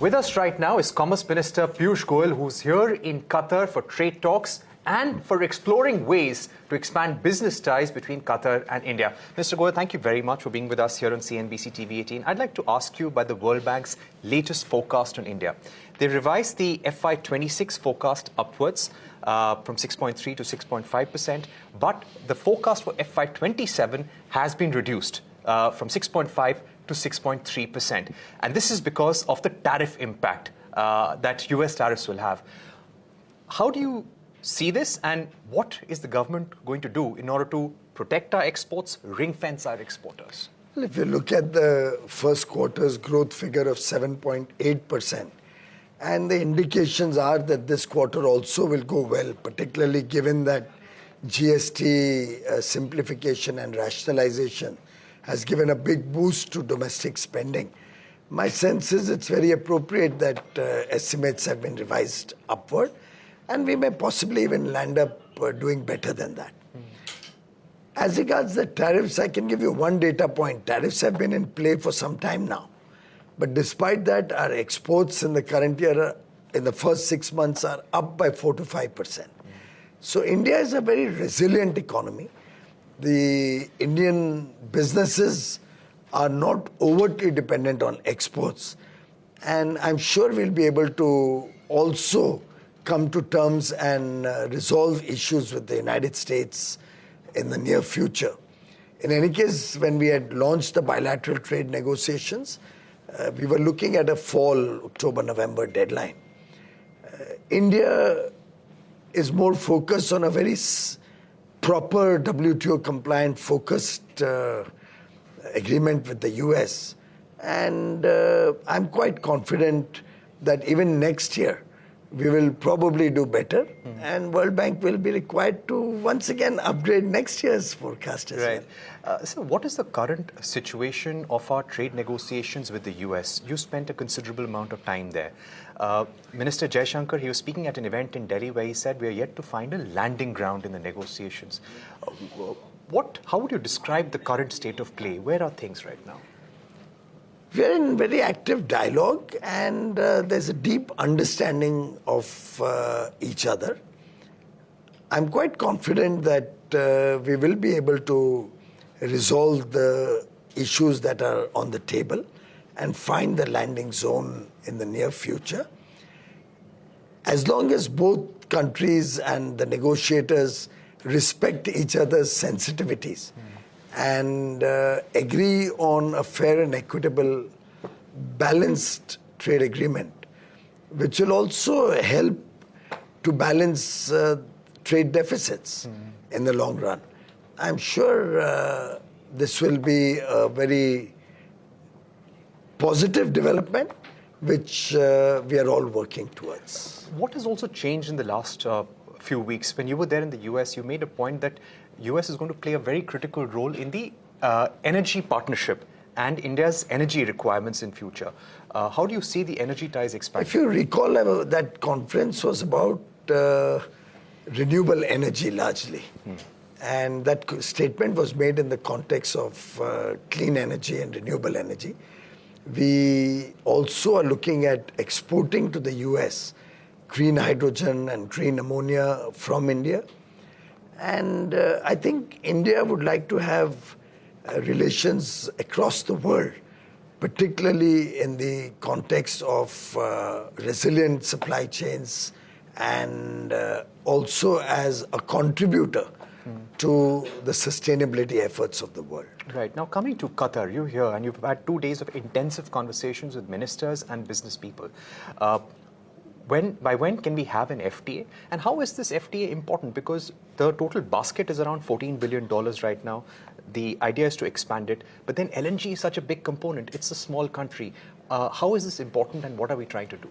With us right now is Commerce Minister Piyush Goyal, who's here in Qatar for trade talks and for exploring ways to expand business ties between Qatar and India. Mr. Goyal, thank you very much for being with us here on CNBC TV18. I'd like to ask you about the World Bank's latest forecast on India. They revised the FY26 forecast upwards from 6.3 to 6.5%, but the forecast for FY27 has been reduced from 6.5 to 6.3%. And this is because of the tariff impact that US tariffs will have. How do you see this, and what is the government going to do in order to protect our exports, ring-fence our exporters? Well, if you look at the first quarter's growth figure of 7.8%, and the indications are that this quarter also will go well, particularly given that GST simplification and rationalization has given a big boost to domestic spending. My sense is it's very appropriate that estimates have been revised upward, and we may possibly even land up doing better than that. As regards the tariffs, I can give you one data point. Tariffs have been in play for some time now. But despite that, our exports in the current year, in the first 6 months, are up by 4 to 5%. So India is a very resilient economy. The Indian businesses are not overtly dependent on exports. And I'm sure we'll be able to also come to terms and resolve issues with the United States in the near future. In any case, when we had launched the bilateral trade negotiations, we were looking at a fall October-November deadline. India is more focused on a very proper WTO-compliant, focused agreement with the US. And I'm quite confident that even next year, we will probably do better, and World Bank will be required to once again upgrade next year's forecast as well. So what is the current situation of our trade negotiations with the US? You spent a considerable amount of time there. Minister Jaishankar, he was speaking at an event in Delhi where he said we are yet to find a landing ground in the negotiations. How would you describe the current state of play? Where are things right now? We are in very active dialogue, and there's a deep understanding of each other. I'm quite confident that we will be able to resolve the issues that are on the table and find the landing zone in the near future. As long as both countries and the negotiators respect each other's sensitivities and agree on a fair and equitable, balanced trade agreement, which will also help to balance trade deficits in the long run. I'm sure this will be a very positive development, which we are all working towards. What has also changed in the last few weeks? When you were there in the US, you made a point that US is going to play a very critical role in the energy partnership and India's energy requirements in future. How do you see the energy ties expanding? If you recall, that conference was about renewable energy largely. And that statement was made in the context of clean energy and renewable energy. We also are looking at exporting to the US green hydrogen and green ammonia from India. And I think India would like to have relations across the world, particularly in the context of resilient supply chains and also as a contributor to the sustainability efforts of the world. Right. Now, coming to Qatar, you're here and you've had 2 days of intensive conversations with ministers and business people. By when can we have an FTA? And how is this FTA important? Because the total basket is around $14 billion right now. The idea is to expand it. But then LNG is such a big component. It's a small country. How is this important, and what are we trying to do?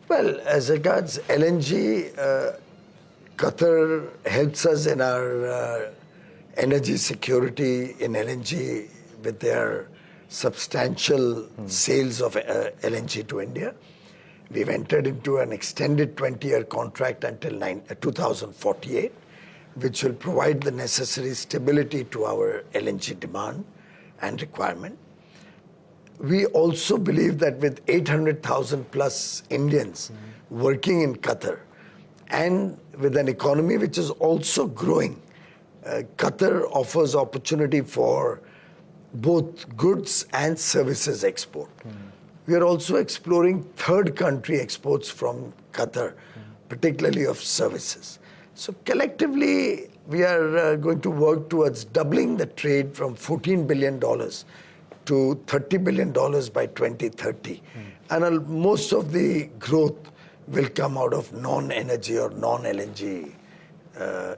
Well, as regards LNG, Qatar helps us in our energy security in LNG with their substantial sales of LNG to India. We've entered into an extended 20-year contract until 2048, which will provide the necessary stability to our LNG demand and requirement. we also believe that with 800,000 plus Indians working in Qatar and with an economy which is also growing, Qatar offers opportunity for both goods and services export. We are also exploring third country exports from Qatar, particularly of services. So collectively, we are going to work towards doubling the trade from $14 billion to $30 billion by 2030. And most of the growth will come out of non-energy or non-LNG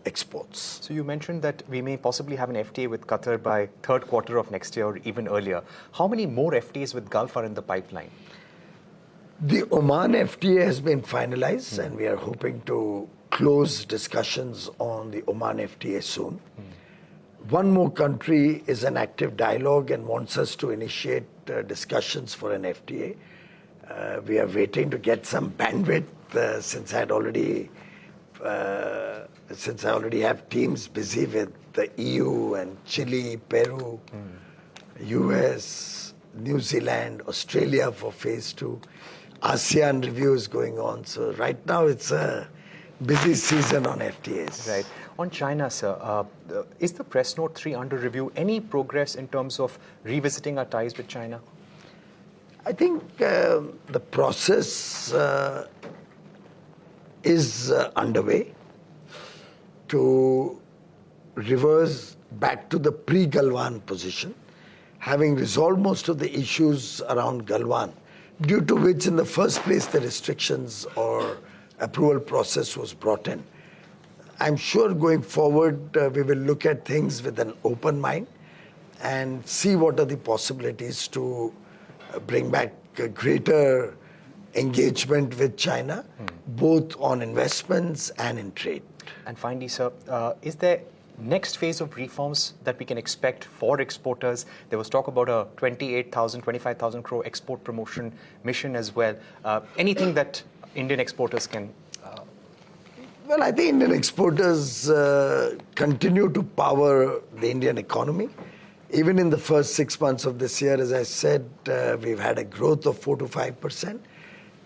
exports. So you mentioned that we may possibly have an FTA with Qatar by third quarter of next year or even earlier. How many more FTAs with Gulf are in the pipeline? The Oman FTA has been finalized and we are hoping to close discussions on the Oman FTA soon. One more country is in active dialogue and wants us to initiate discussions for an FTA. We are waiting to get some bandwidth since I already have teams busy with the EU and Chile, Peru, US, New Zealand, Australia for phase 2. ASEAN review is going on. So right now it's a busy season on FTAs. Right. On China, sir, is the press note 3 under review? Any progress in terms of revisiting our ties with China? I think the process is underway to reverse back to the pre-Galwan position, having resolved most of the issues around Galwan, due to which in the first place the restrictions or approval process was brought in. I'm sure going forward we will look at things with an open mind and see what are the possibilities to bring back a greater engagement with China, both on investments and in trade. And finally, sir, is there next phase of reforms that we can expect for exporters? There was talk about a 28,000, 25,000 crore export promotion mission as well. Anything that Indian exporters can... Well, I think Indian exporters continue to power the Indian economy. Even in the first 6 months of this year, as I said, we've had a growth of 4 to 5%.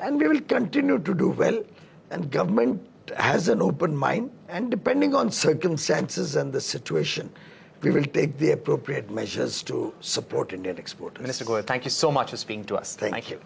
And we will continue to do well. And government has an open mind. And depending on circumstances and the situation, we will take the appropriate measures to support Indian exporters. Minister Goyal, thank you so much for speaking to us. Thank you.